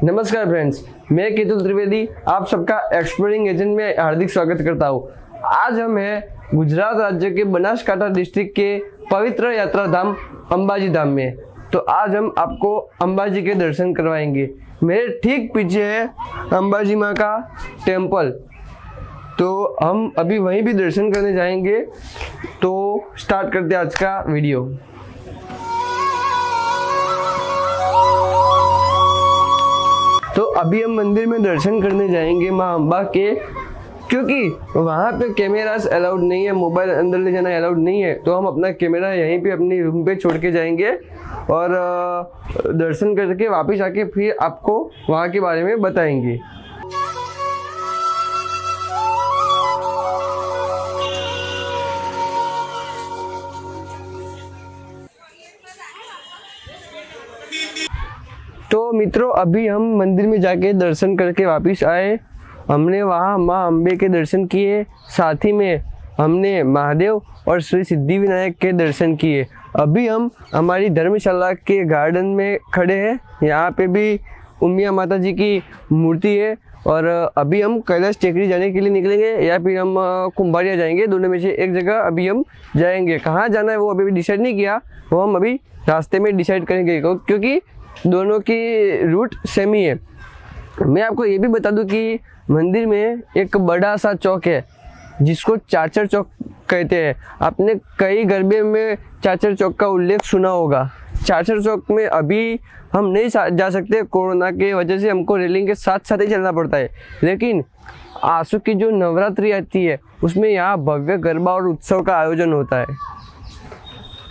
नमस्कार फ्रेंड्स, मैं केतुल त्रिवेदी आप सबका एक्सप्लोरिंग एजेंट में हार्दिक स्वागत करता हूँ। आज हम हैं गुजरात राज्य के बनासकांठा डिस्ट्रिक्ट के पवित्र यात्रा धाम अंबाजी धाम में। तो आज हम आपको अंबाजी के दर्शन करवाएंगे। मेरे ठीक पीछे है अंबाजी माँ का टेम्पल, तो हम अभी वहीं भी दर्शन करने जाएंगे। तो स्टार्ट करते हैं आज का वीडियो। तो अभी हम मंदिर में दर्शन करने जाएंगे माँ अम्बा के, क्योंकि वहाँ पे कैमरास अलाउड नहीं है, मोबाइल अंदर ले जाना अलाउड नहीं है। तो हम अपना कैमरा यहीं पे अपनी रूम पे छोड़ के जाएंगे और दर्शन करके वापस आके फिर आपको वहाँ के बारे में बताएंगे। तो मित्रों, अभी हम मंदिर में जाके दर्शन करके वापस आए। हमने वहाँ माँ अम्बे के दर्शन किए, साथ ही में हमने महादेव और श्री सिद्धि विनायक के दर्शन किए। अभी हम हमारी धर्मशाला के गार्डन में खड़े हैं। यहाँ पे भी उमिया माता जी की मूर्ति है और अभी हम कैलाश टेकरी जाने के लिए निकलेंगे या फिर हम कुंभारिया जाएंगे। दोनों में से एक जगह अभी हम जाएंगे। कहाँ जाना है वो अभी डिसाइड नहीं किया, वो हम अभी रास्ते में डिसाइड करेंगे, क्योंकि दोनों की रूट सेम ही है। मैं आपको ये भी बता दूं कि मंदिर में एक बड़ा सा चौक है जिसको चाचर चौक कहते हैं। आपने कई गरबे में चाचर चौक का उल्लेख सुना होगा। चाचर चौक में अभी हम नहीं जा सकते, कोरोना के वजह से हमको रेलिंग के साथ साथ ही चलना पड़ता है। लेकिन आंसू की जो नवरात्रि आती है उसमें यहाँ भव्य गरबा और उत्सव का आयोजन होता है।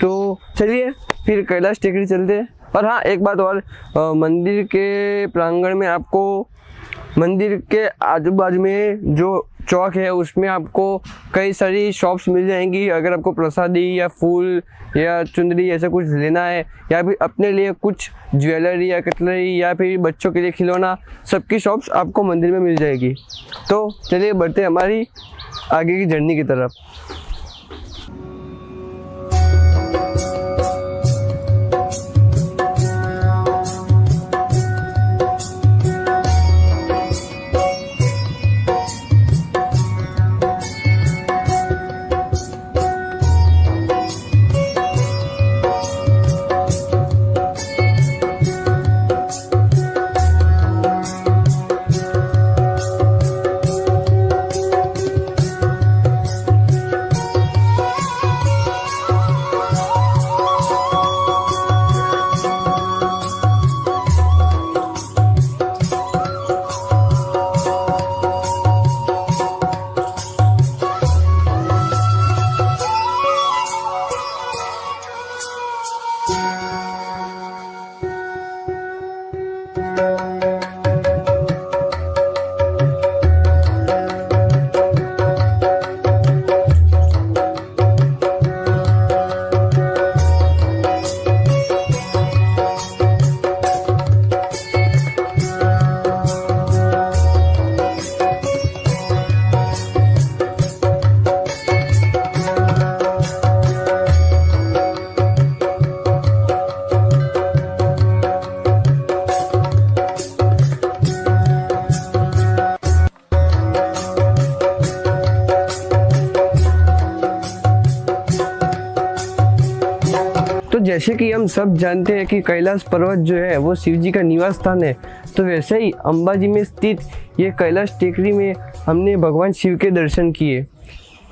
तो चलिए फिर कैलाश टेकरी चलते हैं। और हाँ, एक बात और, मंदिर के प्रांगण में आपको मंदिर के आजू बाजू में जो चौक है उसमें आपको कई सारी शॉप्स मिल जाएंगी। अगर आपको प्रसादी या फूल या चुंदरी ऐसा कुछ लेना है या फिर अपने लिए कुछ ज्वेलरी या कटलरी या फिर बच्चों के लिए खिलौना, सबकी शॉप्स आपको मंदिर में मिल जाएगी। तो चलिए बढ़ते हैं हमारी आगे की जर्नी की तरफ। तो जैसे कि हम सब जानते हैं कि कैलाश पर्वत जो है वो शिव जी का निवास स्थान है, तो वैसे ही अंबाजी में स्थित ये कैलाश टेकरी में हमने भगवान शिव के दर्शन किए।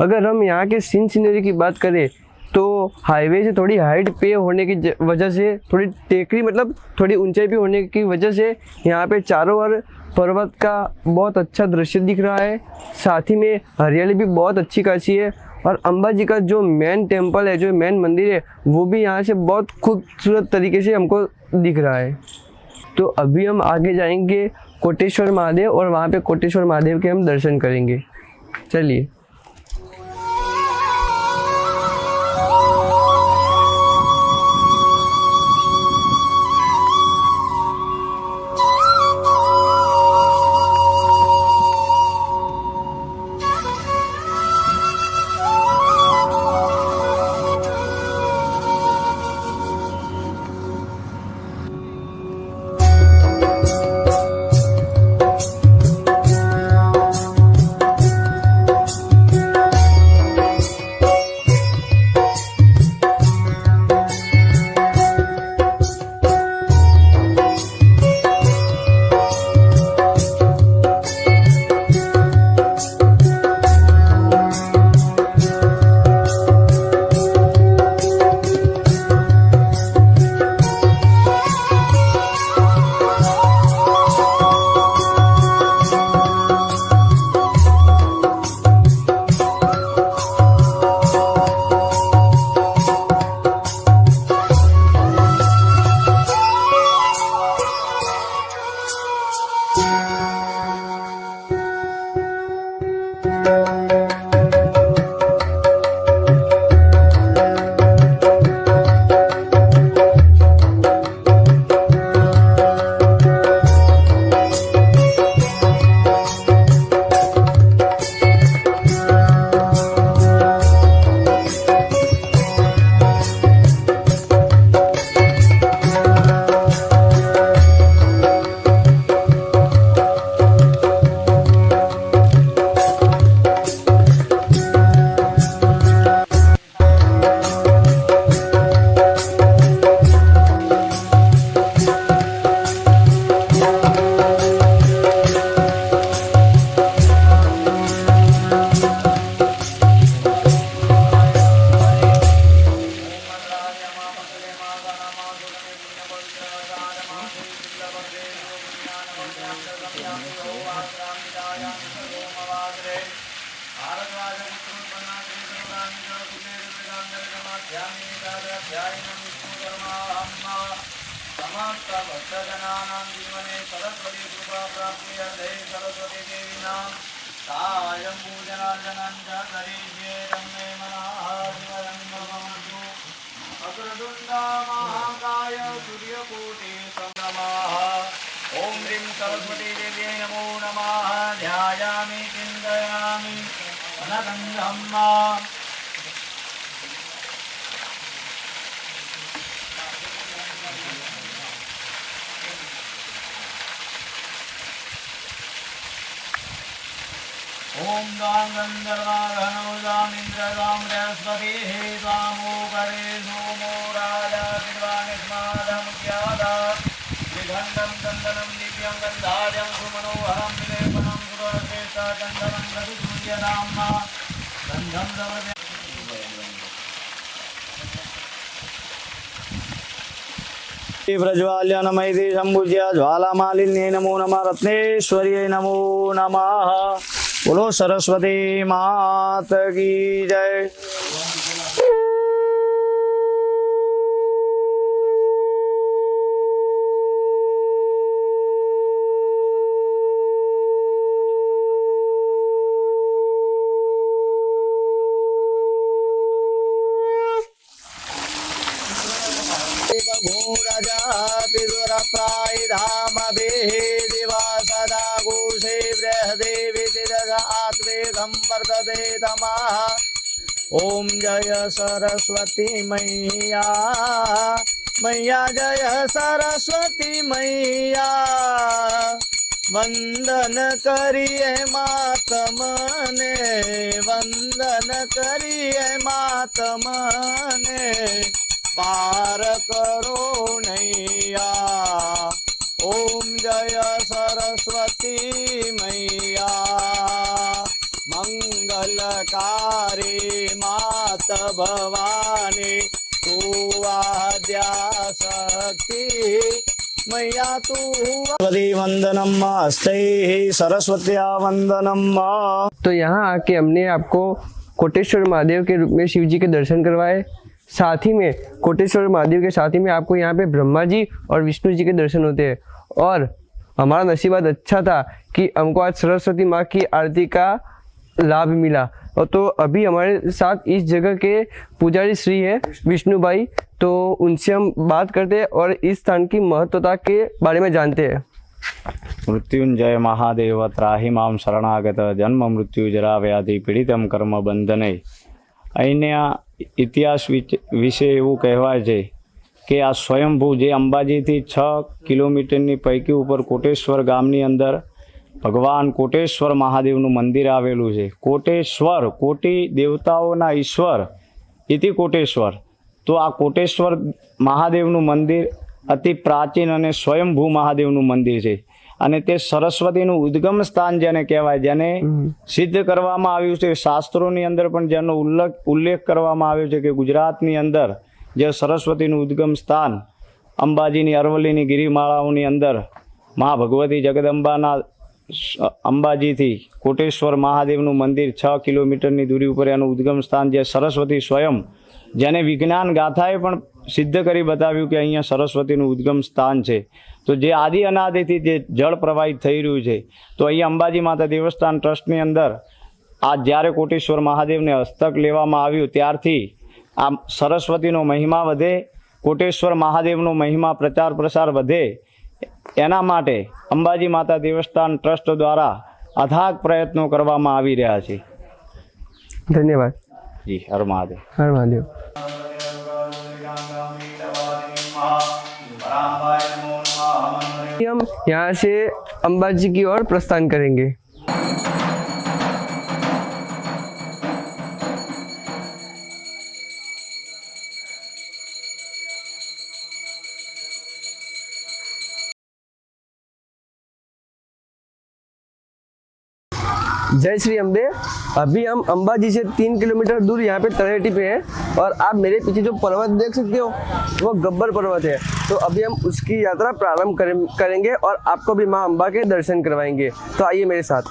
अगर हम यहाँ के सीन सीनरी की बात करें तो हाईवे से थोड़ी हाइट पे होने की वजह से, थोड़ी टेकरी मतलब थोड़ी ऊंचाई पे होने की वजह से यहाँ पे चारों ओर पर्वत का बहुत अच्छा दृश्य दिख रहा है। साथ ही में हरियाली भी बहुत अच्छी खासी है और अंबाजी का जो मेन टेम्पल है, जो मेन मंदिर है, वो भी यहाँ से बहुत खूबसूरत तरीके से हमको दिख रहा है। तो अभी हम आगे जाएंगे कोटेश्वर महादेव और वहाँ पे कोटेश्वर महादेव के हम दर्शन करेंगे। चलिए। समस्त भक्तजनानां जीवने सरस्वती कृपा प्राप्त्यर्थे सरस्वती देवीनां सायं पूजनार्चनं च करिष्ये तन्मे मनः शिवं भवतु। अग्रतुण्डा महाकाय सूर्यकोटि समप्रभः। ॐ ह्रीं सरस्वती देव्यै नमो नमः। ध्यायामि चिन्तयामि अनगन्धम्। ओम दां गंधर्वाघनौदामिन्द्रदां बृहस्पतिः त्वामोकरे सोमो राजा विद्वानिस्मादमुख्यादा विघण्डं चन्दनं दिव्यं गन्धार्यं सुमनोहरं विलेपनं सुरश्रेष्ठा चन्दनं रविसूर्यनाम्ना गन्धं समर्पयामि। व्रजवाल्यनमैति सम्पूज्य ज्वालामालिन्ये नमो नमः। रत्नेश्वर्यै नमो नमः। बोलो सरस्वती मात की जय। ओम जय सरस्वती मैया मैया जय सरस्वती मैया वंदन करिए मातमने वंदन करिए मातमने पार करो नैया। ओम जय सरस्वती मैया मंगलकारी मात भवानी तू आद्या शक्ति मैया तू सरस्वती वंदनम अस्ते सरस्वत्या वंदनम। तो यहाँ आके हमने आपको कोटेश्वर महादेव के रूप में शिव जी के दर्शन करवाए। साथ ही में कोटेश्वर महादेव के साथ ही में आपको यहाँ पे ब्रह्मा जी और विष्णु जी के दर्शन होते हैं। और हमारा नसीबात अच्छा था कि हमको आज सरस्वती माँ की आरती का लाभ मिला। और तो अभी हमारे साथ इस जगह के पुजारी श्री है विष्णु भाई, तो उनसे हम बात करते हैं और इस स्थान की महत्वता के बारे में जानते हैं। मृत्युंजय महादेव त्राहि मां शरणागत जन्म मृत्यु जरा व्याधि पीड़ितम कर्म बंधने। અહીંના ઇતિહાસ વિશે એવું કહેવાય છે કે આ સ્વયંભૂ જે અંબાજીથી 6 કિલોમીટરની પૈકી ઉપર કોટેશ્વર ગામની અંદર ભગવાન કોટેશ્વર મહાદેવનું મંદિર આવેલું છે। કોટેશ્વર કોટી દેવતાઓના ઈશ્વર ઇતિ કોટેશ્વર। તો આ કોટેશ્વર મહાદેવનું મંદિર અતિ પ્રાચીન અને સ્વયંભૂ મહાદેવનું મંદિર છે। અને તે સરસ્વતીનું ઉદ્ગમ સ્થાન જેને કહેવાય, જેને સિદ્ધ કરવામાં આવ્યું છે શાસ્ત્રોની અંદર પણ જેનો ઉલ્લેખ કરવામાં આવ્યો છે કે ગુજરાતની અંદર જે સરસ્વતીનું ઉદ્ગમ સ્થાન અંબાજીની અરવલ્લીની ગિરિમાળાઓની અંદર મા ભગવતી જગદંબાના અંબાજીથી કોટેશ્વર મહાદેવનું મંદિર 6 કિલોમીટરની दूरी ઉપર એનું ઉદ્ગમ સ્થાન જે સરસ્વતી સ્વયં જેને વિજ્ઞાન ગાથાએ પણ સિદ્ધ કરી બતાવ્યું કે અહીંયા સરસ્વતીનું ઉદ્ગમ સ્થાન છે। તો જે આદિ અનાદિથી જે જળ પ્રવાહિત થઈ રહ્યું છે, તો અહીં અંબાજી માતા દેવસ્થાન ટ્રસ્ટની અંદર આ જ્યારે કોટેશ્વર મહાદેવને હસ્તક લેવામાં આવ્યું ત્યારથી આ સરસ્વતીનો મહિમા વધે, કોટેશ્વર મહાદેવનો મહિમા પ્રચાર પ્રસાર વધે, એના માટે અંબાજી માતા દેવસ્થાન ટ્રસ્ટ દ્વારા અથાગ પ્રયત્નો કરવામાં આવી રહ્યા છે। धन्यवाद जी। हर महादेव। हर महादेव। हम यहाँ से अंबाजी की ओर प्रस्थान करेंगे। जय श्री अम्बे। अभी हम अंबाजी से 3 किलोमीटर दूर यहाँ पे तलहटी पे हैं और आप मेरे पीछे जो पर्वत देख सकते हो वो गब्बर पर्वत है। तो अभी हम उसकी यात्रा प्रारंभ करेंगे और आपको भी माँ अम्बा के दर्शन करवाएंगे। तो आइए मेरे साथ।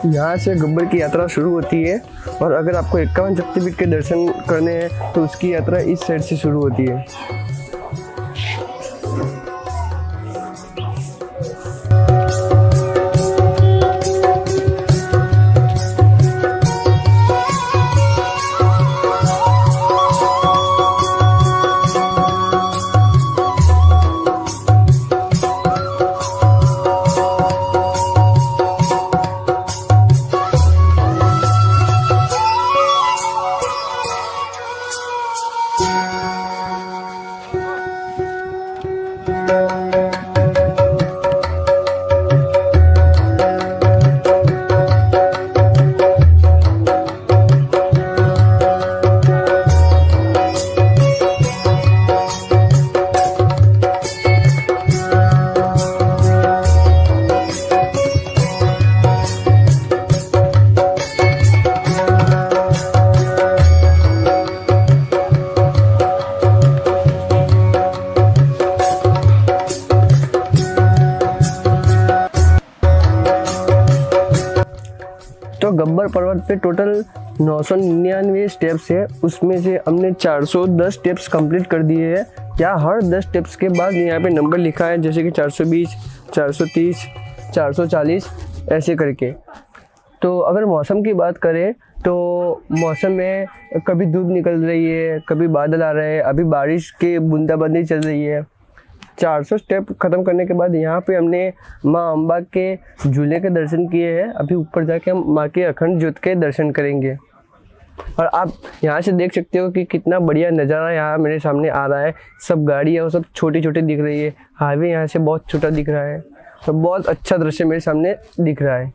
यहाँ से गब्बर की यात्रा शुरू होती है और अगर आपको 51 शक्तिपीठ के दर्शन करने हैं तो उसकी यात्रा इस साइड से शुरू होती है। तो गब्बर पर्वत पे टोटल 999 स्टेप्स है, उसमें से हमने 410 स्टेप्स कंप्लीट कर दिए हैं। यहाँ हर 10 स्टेप्स के बाद यहाँ पे नंबर लिखा है, जैसे कि 420, 430, 440 ऐसे करके। तो अगर मौसम की बात करें तो मौसम में कभी धूप निकल रही है, कभी बादल आ रहे हैं, अभी बारिश की बूंदाबांदी चल रही है। 400 स्टेप ख़त्म करने के बाद यहाँ पे हमने माँ अम्बा के झूले के दर्शन किए हैं। अभी ऊपर जाके हम माँ के अखंड ज्योत के दर्शन करेंगे और आप यहाँ से देख सकते हो कि कितना बढ़िया नज़ारा यहाँ मेरे सामने आ रहा है। सब गाड़ियाँ वो सब छोटी छोटी दिख रही है, हाईवे यहाँ से बहुत छोटा दिख रहा है, तो बहुत अच्छा दृश्य मेरे सामने दिख रहा है।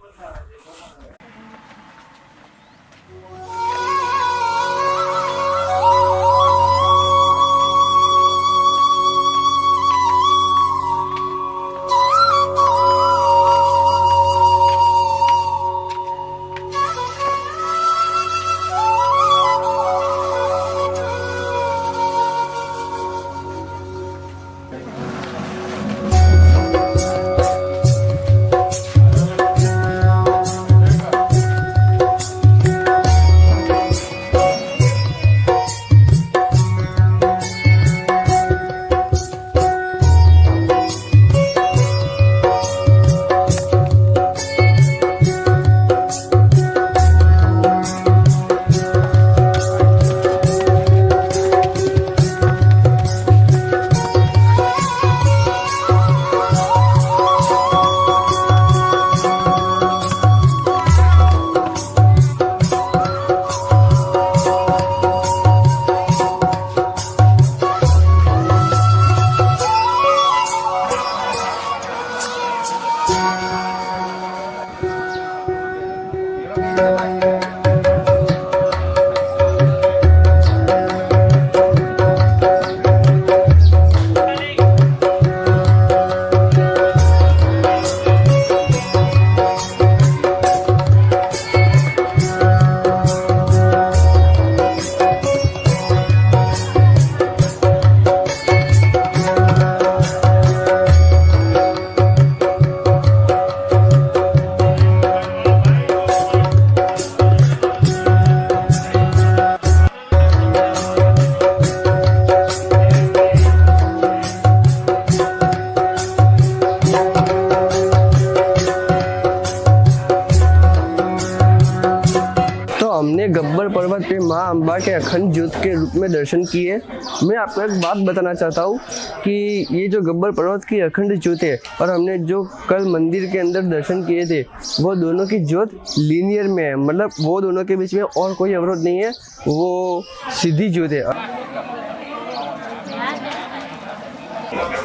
माँ अम्बा के अखंड ज्योत के रूप में दर्शन किए। मैं आपको एक बात बताना चाहता हूँ कि ये जो गब्बर पर्वत की अखंड ज्योत है और हमने जो कल मंदिर के अंदर दर्शन किए थे, वो दोनों की ज्योत लीनियर में है, मतलब वो दोनों के बीच में और कोई अवरोध नहीं है, वो सीधी ज्योत है।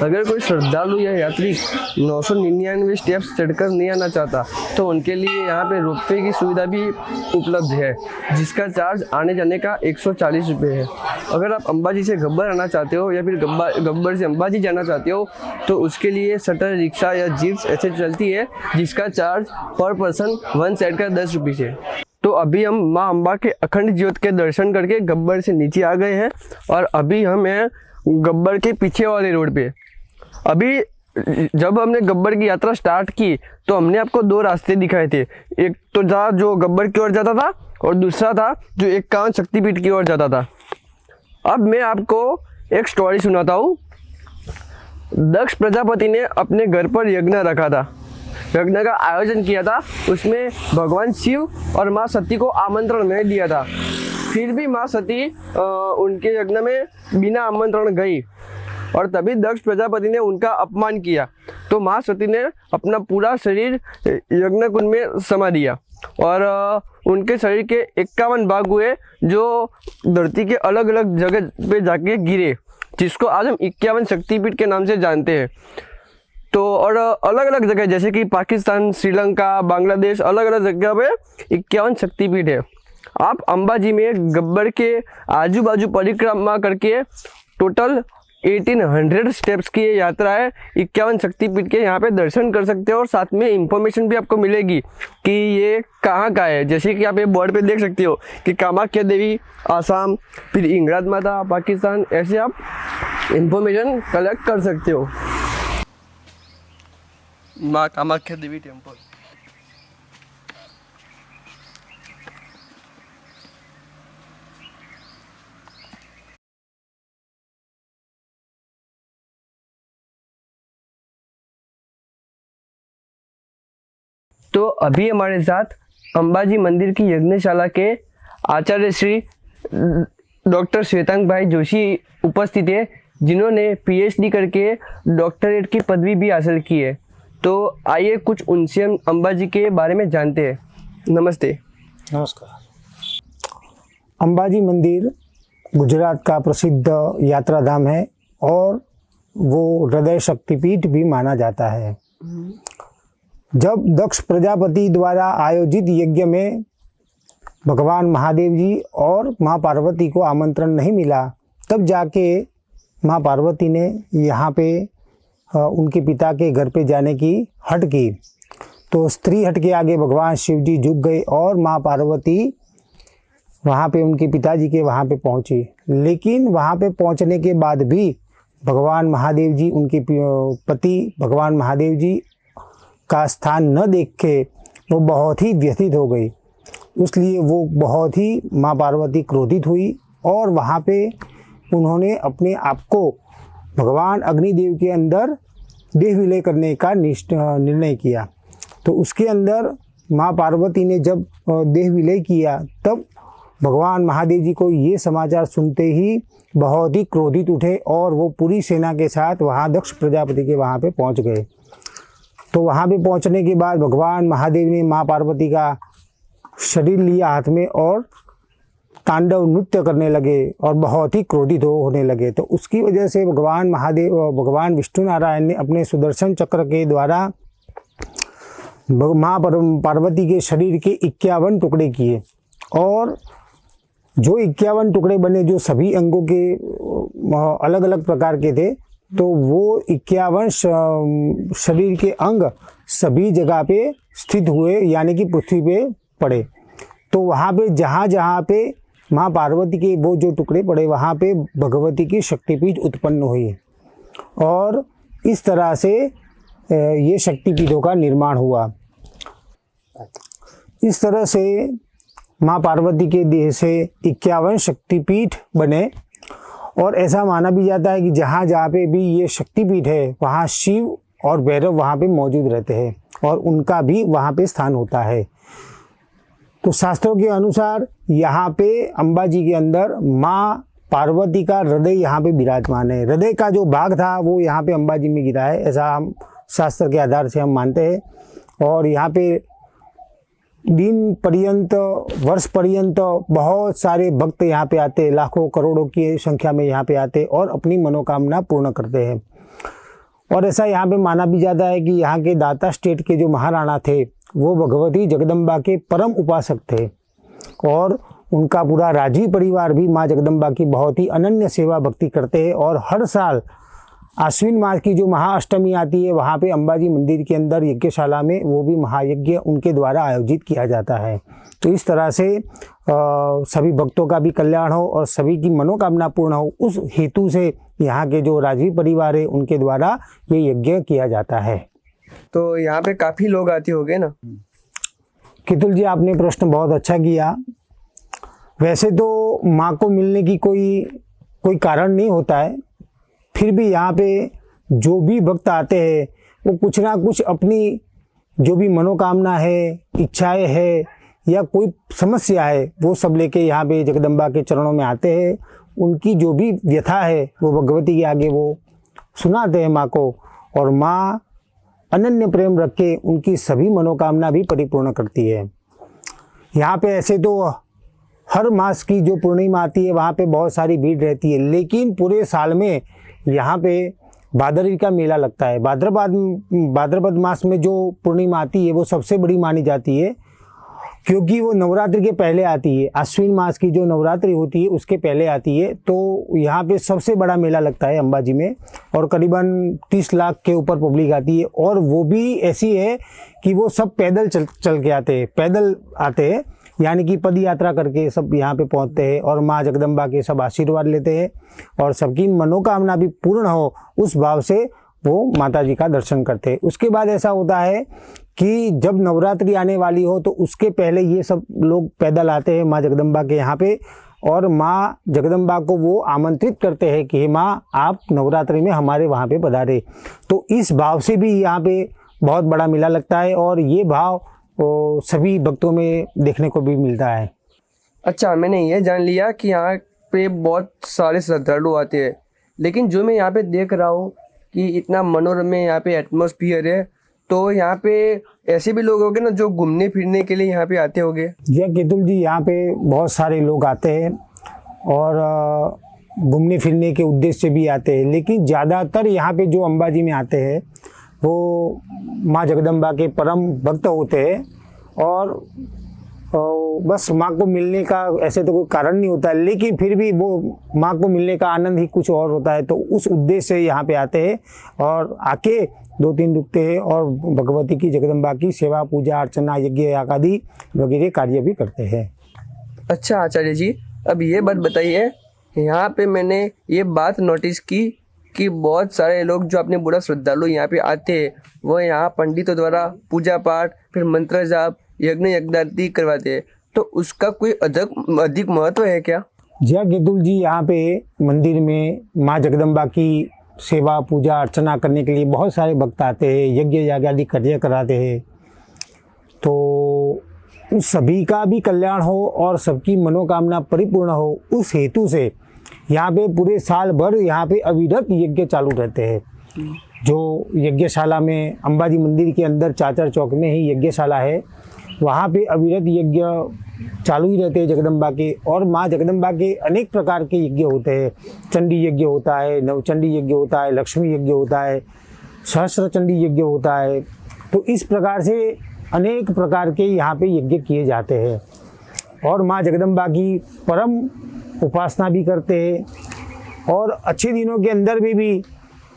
अगर कोई श्रद्धालु या यात्री 999 स्टेप्स चढ़कर नहीं आना चाहता तो उनके लिए यहाँ पे रोपवे की सुविधा भी उपलब्ध है, जिसका चार्ज आने जाने का 140 रुपये है। अगर आप अंबाजी से गब्बर आना चाहते हो या फिर गब्बर से अंबाजी जाना चाहते हो तो उसके लिए शटल रिक्शा या जीप्स ऐसे चलती है, जिसका चार्ज पर पर्सन वन साइड का 10 रुपये है। तो अभी हम माँ अम्बा के अखंड ज्योत के दर्शन करके गब्बर से नीचे आ गए हैं और अभी हम हैं गब्बर के पीछे वाले रोड पे। अभी जब हमने गब्बर की यात्रा स्टार्ट की तो हमने आपको दो रास्ते दिखाए थे, एक तो था जो गब्बर की ओर जाता था और दूसरा था जो 51 शक्तिपीठ की ओर जाता था। अब मैं आपको एक स्टोरी सुनाता हूँ। दक्ष प्रजापति ने अपने घर पर यज्ञ रखा था, यज्ञ का आयोजन किया था। उसमें भगवान शिव और माँ सती को आमंत्रण नहीं दिया था, फिर भी माँ सती उनके यज्ञ में बिना आमंत्रण गई और तभी दक्ष प्रजापति ने उनका अपमान किया। तो माँ सती ने अपना पूरा शरीर यज्ञ कुंड में समा दिया और उनके शरीर के 51 भाग हुए जो धरती के अलग अलग जगह पे जाके गिरे, जिसको आज हम 51 शक्तिपीठ के नाम से जानते हैं। तो और अलग अलग जगह जैसे कि पाकिस्तान, श्रीलंका, बांग्लादेश, अलग अलग जगह पे 51 शक्तिपीठ है। आप अंबाजी में गब्बर के आजू बाजू परिक्रमा करके टोटल 1800 स्टेप्स की ये यात्रा है, 51 शक्तिपीठ के यहाँ पे दर्शन कर सकते हो और साथ में इंफॉर्मेशन भी आपको मिलेगी कि ये कहाँ का है। जैसे कि आप ये बोर्ड पे देख सकते हो कि कामाख्या देवी आसाम, फिर इंगराज माता पाकिस्तान, ऐसे आप इंफॉर्मेशन कलेक्ट कर सकते हो। माँ कामाख्या देवी टेम्पल। तो अभी हमारे साथ अंबाजी मंदिर की यज्ञशाला के आचार्य श्री डॉक्टर श्वेतांग भाई जोशी उपस्थित है, जिन्होंने पीएचडी करके डॉक्टरेट की पदवी भी हासिल की है। तो आइए कुछ उनसे हम अंबाजी के बारे में जानते हैं। नमस्ते। नमस्कार। अंबाजी मंदिर गुजरात का प्रसिद्ध यात्रा धाम है और वो हृदय शक्तिपीठ भी माना जाता है। जब दक्ष प्रजापति द्वारा आयोजित यज्ञ में भगवान महादेव जी और माँ पार्वती को आमंत्रण नहीं मिला, तब जाके माँ पार्वती ने यहाँ पे उनके पिता के घर पे जाने की हट की। तो स्त्री हट के आगे भगवान शिव जी झुक गए और माँ पार्वती वहाँ पे उनके पिताजी के वहाँ पे पहुँची। लेकिन वहाँ पे पहुँचने के बाद भी भगवान महादेव जी, उनके पति भगवान महादेव जी का स्थान न देख के वो बहुत ही व्यथित हो गई। इसलिए वो बहुत ही माँ पार्वती क्रोधित हुई और वहाँ पे उन्होंने अपने आप को भगवान अग्निदेव के अंदर देह विलय करने का निर्णय किया। तो उसके अंदर माँ पार्वती ने जब देह विलय किया तब भगवान महादेव जी को ये समाचार सुनते ही बहुत ही क्रोधित उठे और वो पूरी सेना के साथ वहाँ दक्ष प्रजापति के वहाँ पे पहुँच गए। तो वहाँ पे पहुँचने के बाद भगवान महादेव ने माँ पार्वती का शरीर लिया हाथ में और तांडव नृत्य करने लगे और बहुत ही क्रोधित होने लगे। तो उसकी वजह से भगवान विष्णु नारायण ने अपने सुदर्शन चक्र के द्वारा माँ पार्वती के शरीर के 51 टुकड़े किए और जो 51 टुकड़े बने, जो सभी अंगों के अलग अलग प्रकार के थे, तो वो 51 शरीर के अंग सभी जगह पे स्थित हुए, यानी कि पृथ्वी पे पड़े। तो वहाँ पे जहाँ जहाँ पे माँ पार्वती के वो जो टुकड़े पड़े, वहाँ पे भगवती की शक्तिपीठ उत्पन्न हुई और इस तरह से ये शक्तिपीठों का निर्माण हुआ। इस तरह से माँ पार्वती के देह से 51 शक्तिपीठ बने और ऐसा माना भी जाता है कि जहाँ जहाँ पे भी ये शक्तिपीठ है वहाँ शिव और भैरव वहाँ पे मौजूद रहते हैं और उनका भी वहाँ पे स्थान होता है। तो शास्त्रों के अनुसार यहाँ पे अंबाजी के अंदर माँ पार्वती का हृदय यहाँ पे विराजमान है। हृदय का जो भाग था वो यहाँ पे अंबाजी में गिरा है, ऐसा हम शास्त्र के आधार से हम मानते हैं। और यहाँ पे दिन पर्यंत, वर्ष पर्यंत बहुत सारे भक्त यहाँ पे आते हैं, लाखों करोड़ों की संख्या में यहाँ पे आते हैं और अपनी मनोकामना पूर्ण करते हैं। और ऐसा यहाँ पे माना भी जाता है कि यहाँ के दाता स्टेट के जो महाराणा थे वो भगवती जगदम्बा के परम उपासक थे और उनका पूरा राजी परिवार भी माँ जगदम्बा की बहुत ही अनन्य सेवा भक्ति करते हैं। और हर साल आश्विन मास की जो महाअष्टमी आती है वहाँ पे अंबाजी मंदिर के अंदर यज्ञशाला में वो भी महायज्ञ उनके द्वारा आयोजित किया जाता है। तो इस तरह से सभी भक्तों का भी कल्याण हो और सभी की मनोकामना पूर्ण हो, उस हेतु से यहाँ के जो राजवी परिवार है उनके द्वारा ये यज्ञ किया जाता है। तो यहाँ पे काफ़ी लोग आते होंगे ना? कितुल जी, आपने प्रश्न बहुत अच्छा किया। वैसे तो माँ को मिलने की कोई कारण नहीं होता है, फिर भी यहाँ पे जो भी भक्त आते हैं वो कुछ ना कुछ अपनी जो भी मनोकामना है, इच्छाएं है या कोई समस्या है वो सब लेके यहाँ पे जगदम्बा के चरणों में आते हैं। उनकी जो भी व्यथा है वो भगवती के आगे वो सुनाते हैं माँ को, और माँ अनन्य प्रेम रख के उनकी सभी मनोकामना भी परिपूर्ण करती है। यहाँ पे ऐसे तो हर मास की जो पूर्णिमा आती है वहाँ पे बहुत सारी भीड़ रहती है, लेकिन पूरे साल में यहाँ पे भादरवी का मेला लगता है। भाद्रपद मास में जो पूर्णिमा आती है वो सबसे बड़ी मानी जाती है, क्योंकि वो नवरात्रि के पहले आती है। आश्विन मास की जो नवरात्रि होती है उसके पहले आती है। तो यहाँ पे सबसे बड़ा मेला लगता है अंबाजी में, और करीबन 30 लाख के ऊपर पब्लिक आती है। और वो भी ऐसी है कि वो सब पैदल चल के आते हैं, पैदल आते हैं, यानी कि पद यात्रा करके सब यहाँ पे पहुँचते हैं और माँ जगदम्बा के सब आशीर्वाद लेते हैं और सबकी मनोकामना भी पूर्ण हो उस भाव से वो माता जी का दर्शन करते हैं। उसके बाद ऐसा होता है कि जब नवरात्रि आने वाली हो तो उसके पहले ये सब लोग पैदल आते हैं माँ जगदम्बा के यहाँ पे, और माँ जगदम्बा को वो आमंत्रित करते हैं कि माँ आप नवरात्रि में हमारे वहाँ पे पधारे। तो इस भाव से भी यहाँ पे बहुत बड़ा मेला लगता है और ये भाव सभी भक्तों में देखने को भी मिलता है। अच्छा, मैंने ये जान लिया कि यहाँ पे बहुत सारे श्रद्धालु आते हैं, लेकिन जो मैं यहाँ पे देख रहा हूँ कि इतना मनोरम्य यहाँ पे एटमॉस्फियर है, तो यहाँ पे ऐसे भी लोग होंगे ना जो घूमने फिरने के लिए यहाँ पे आते होंगे? जी केतुल जी, यहाँ पे बहुत सारे लोग आते हैं और घूमने फिरने के उद्देश्य से भी आते हैं, लेकिन ज़्यादातर यहाँ पे जो अंबाजी में आते हैं वो माँ जगदम्बा के परम भक्त होते हैं और बस माँ को मिलने का ऐसे तो कोई कारण नहीं होता है, लेकिन फिर भी वो माँ को मिलने का आनंद ही कुछ और होता है। तो उस उद्देश्य से यहाँ पे आते हैं और आके 2-3 रुकते हैं और भगवती की जगदम्बा की सेवा, पूजा अर्चना, यज्ञ आदि वगैरह कार्य भी करते हैं। अच्छा आचार्य जी, अब ये बात बताइए, यहाँ पे मैंने ये बात नोटिस की कि बहुत सारे लोग जो अपने बुरा श्रद्धालु यहाँ पे आते हैं वो यहाँ पंडितों द्वारा पूजा पाठ, फिर मंत्र जाप, यज्ञ यज्ञादि करवाते हैं, तो उसका कोई अधिक महत्व है क्या? जी केतुल जी, यहाँ पे मंदिर में माँ जगदम्बा की सेवा पूजा अर्चना करने के लिए बहुत सारे भक्त आते हैं, यज्ञ यागादि कार्य कराते हैं। तो उन सभी का भी कल्याण हो और सबकी मनोकामना परिपूर्ण हो, उस हेतु से यहाँ पे पूरे साल भर यहाँ पे अविरत यज्ञ चालू रहते हैं। जो यज्ञशाला में अंबाजी मंदिर के अंदर चाचर चौक में ही यज्ञशाला है, वहाँ पे अविरत यज्ञ चालू ही रहते हैं जगदम्बा के। और माँ जगदम्बा के अनेक प्रकार के यज्ञ होते हैं, चंडी यज्ञ होता है, नवचंडी यज्ञ होता है, लक्ष्मी यज्ञ होता है, सहस्त्र चंडी यज्ञ होता है। तो इस प्रकार से अनेक प्रकार के यहाँ पे यज्ञ किए जाते हैं और माँ जगदम्बा की परम उपासना भी करते हैं। और अच्छे दिनों के अंदर भी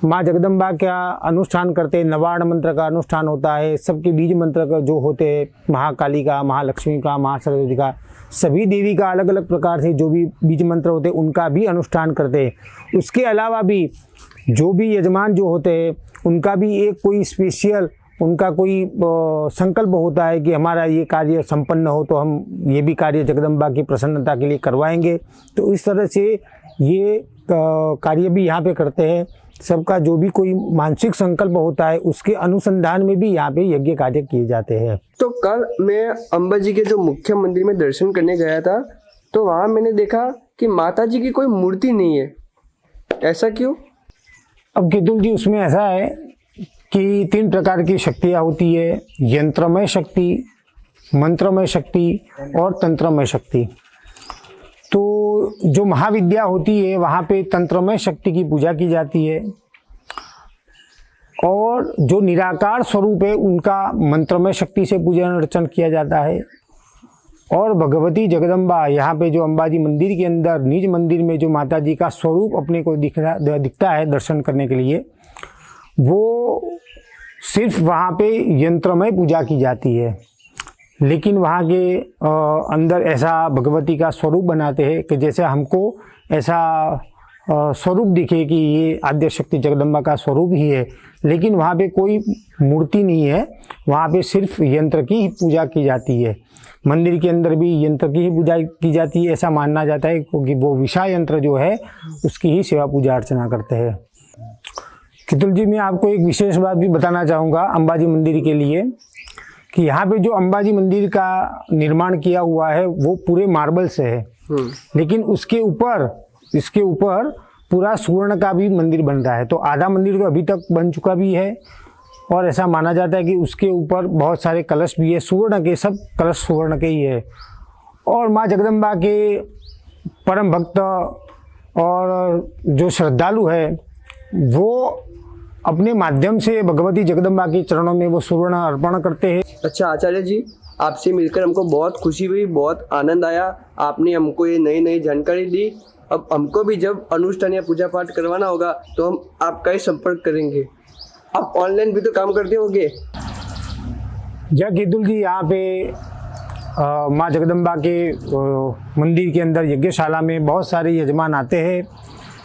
माँ जगदम्बा का अनुष्ठान करते हैं। नवार्ण मंत्र का अनुष्ठान होता है, सबके बीज मंत्र का जो होते हैं, महाकाली का, महालक्ष्मी का, महासरस्वती का, सभी देवी का अलग अलग प्रकार से जो भी बीज मंत्र होते हैं उनका भी अनुष्ठान करते हैं। उसके अलावा भी जो भी यजमान जो होते हैं उनका भी एक कोई स्पेशल उनका कोई संकल्प होता है कि हमारा ये कार्य संपन्न हो तो हम ये भी कार्य जगदम्बा की प्रसन्नता के लिए करवाएंगे। तो इस तरह से ये कार्य भी यहाँ पे करते हैं। सबका जो भी कोई मानसिक संकल्प होता है उसके अनुसंधान में भी यहाँ पे यज्ञ कार्य किए जाते हैं। तो कल मैं अम्बा जी के जो मुख्य मंदिर में दर्शन करने गया था, तो वहाँ मैंने देखा कि माता जी की कोई मूर्ति नहीं है। ऐसा क्यों? अब केतुल जी, उसमें ऐसा है कि 3 प्रकार की शक्तियाँ होती है, यंत्रमय शक्ति, मंत्रमय शक्ति और तंत्रमय शक्ति। तो जो महाविद्या होती है वहाँ पे तंत्रमय शक्ति की पूजा की जाती है और जो निराकार स्वरूप है उनका मंत्रमय शक्ति से पूजन अर्चन किया जाता है। और भगवती जगदम्बा, यहाँ पे जो अम्बाजी मंदिर के अंदर निज मंदिर में जो माता जी का स्वरूप अपने को दिखता है दर्शन करने के लिए, वो सिर्फ वहाँ पे यंत्रमय पूजा की जाती है। लेकिन वहाँ के अंदर ऐसा भगवती का स्वरूप बनाते हैं कि जैसे हमको ऐसा स्वरूप दिखे कि ये आद्य शक्ति जगदम्बा का स्वरूप ही है, लेकिन वहाँ पे कोई मूर्ति नहीं है। वहाँ पे सिर्फ यंत्र की ही पूजा की जाती है। मंदिर के अंदर भी यंत्र की ही पूजा की जाती है, ऐसा मानना जाता है, क्योंकि वो विषा यंत्र जो है उसकी ही सेवा पूजा अर्चना करते हैं। कितुल जी, मैं आपको एक विशेष बात भी बताना चाहूँगा अम्बाजी मंदिर के लिए, कि यहाँ पे जो अम्बाजी मंदिर का निर्माण किया हुआ है वो पूरे मार्बल से है, लेकिन इसके ऊपर पूरा स्वर्ण का भी मंदिर बन रहा है। तो आधा मंदिर तो अभी तक बन चुका भी है और ऐसा माना जाता है कि उसके ऊपर बहुत सारे कलश भी है, स्वर्ण के, सब कलश स्वर्ण के ही है। और माँ जगदम्बा के परम भक्त और जो श्रद्धालु है वो अपने माध्यम से भगवती जगदम्बा के चरणों में वो स्वर्ण अर्पण करते हैं। अच्छा आचार्य जी, आपसे मिलकर हमको बहुत खुशी हुई, बहुत आनंद आया। आपने हमको ये नई नई जानकारी दी। अब हमको भी जब अनुष्ठान या पूजा पाठ करवाना होगा तो हम आपका ही संपर्क करेंगे। आप ऑनलाइन भी तो काम करते होंगे। जय केतुल जी, यहाँ पे माँ जगदम्बा के मंदिर के अंदर यज्ञशाला में बहुत सारे यजमान आते हैं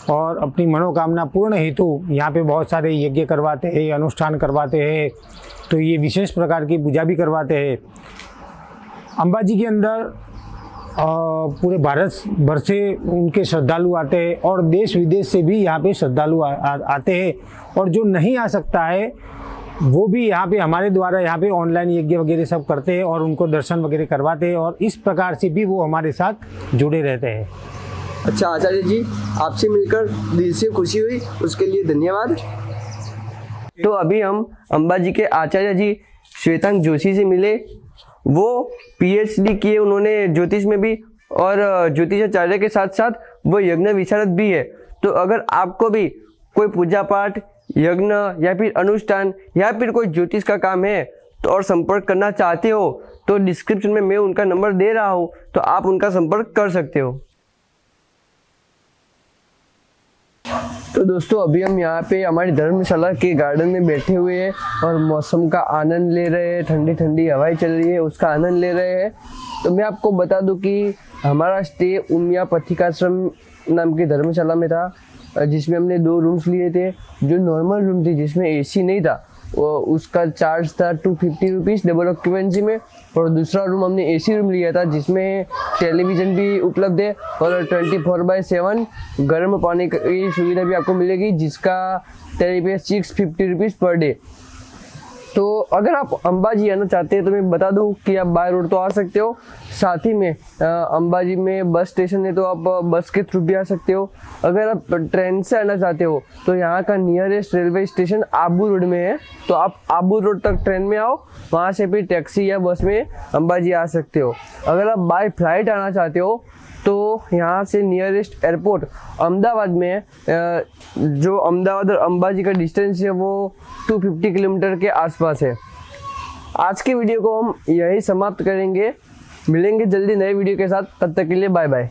और अपनी मनोकामना पूर्ण हेतु यहाँ पे बहुत सारे यज्ञ करवाते हैं, अनुष्ठान करवाते हैं। तो ये विशेष प्रकार की पूजा भी करवाते हैं। अम्बाजी के अंदर पूरे भारत भर से उनके श्रद्धालु आते हैं और देश विदेश से भी यहाँ पे श्रद्धालु आते हैं। और जो नहीं आ सकता है वो भी यहाँ पे हमारे द्वारा यहाँ पे ऑनलाइन यज्ञ वगैरह सब करते हैं और उनको दर्शन वगैरह करवाते हैं और इस प्रकार से भी वो हमारे साथ जुड़े रहते हैं। अच्छा आचार्य जी, आपसे मिलकर दिल से खुशी हुई, उसके लिए धन्यवाद। तो अभी हम अम्बा जी के आचार्य जी श्वेतांक जोशी से मिले। वो PhD किए उन्होंने ज्योतिष में भी और ज्योतिषाचार्य के साथ साथ वो यज्ञ विशारद भी है। तो अगर आपको भी कोई पूजा पाठ, यज्ञ या फिर अनुष्ठान या फिर कोई ज्योतिष का काम है तो और संपर्क करना चाहते हो तो डिस्क्रिप्शन में मैं उनका नंबर दे रहा हूँ, तो आप उनका संपर्क कर सकते हो। तो दोस्तों, अभी हम यहाँ पे हमारी धर्मशाला के गार्डन में बैठे हुए हैं और मौसम का आनंद ले रहे हैं। ठंडी ठंडी हवाएं चल रही है, उसका आनंद ले रहे हैं। तो मैं आपको बता दूं कि हमारा स्टे उमिया पथिकाश्रम नाम की धर्मशाला में था, जिसमें हमने 2 रूम्स लिए थे। जो नॉर्मल रूम थी जिसमें AC नहीं था, उसका चार्ज था 250 रुपीज़ डबल ऑक्यूपेंसी में। और दूसरा रूम हमने AC रूम लिया था जिसमें टेलीविज़न भी उपलब्ध है और 24/7 गर्म पानी की सुविधा भी आपको मिलेगी, जिसका टैरिफ 650 रुपीज़ पर डे। तो अगर आप अम्बाजी आना चाहते हैं तो मैं बता दूं कि आप बाय रोड तो आ सकते हो, साथ ही में अम्बाजी में बस स्टेशन है तो आप बस के थ्रू भी आ सकते हो। अगर आप ट्रेन से आना चाहते हो तो यहाँ का nearest railway station Abu road में है, तो आप आबू रोड तक ट्रेन में आओ, वहाँ से फिर टैक्सी या बस में अम्बाजी आ सकते हो। अगर आप बाय फ्लाइट आना चाहते हो तो यहाँ से नियरेस्ट एयरपोर्ट अहमदाबाद में है। जो अहमदाबाद और अम्बाजी का डिस्टेंस है वो 250 किलोमीटर के आसपास है। आज के वीडियो को हम यही समाप्त करेंगे। मिलेंगे जल्दी नए वीडियो के साथ, तब तक के लिए बाय बाय।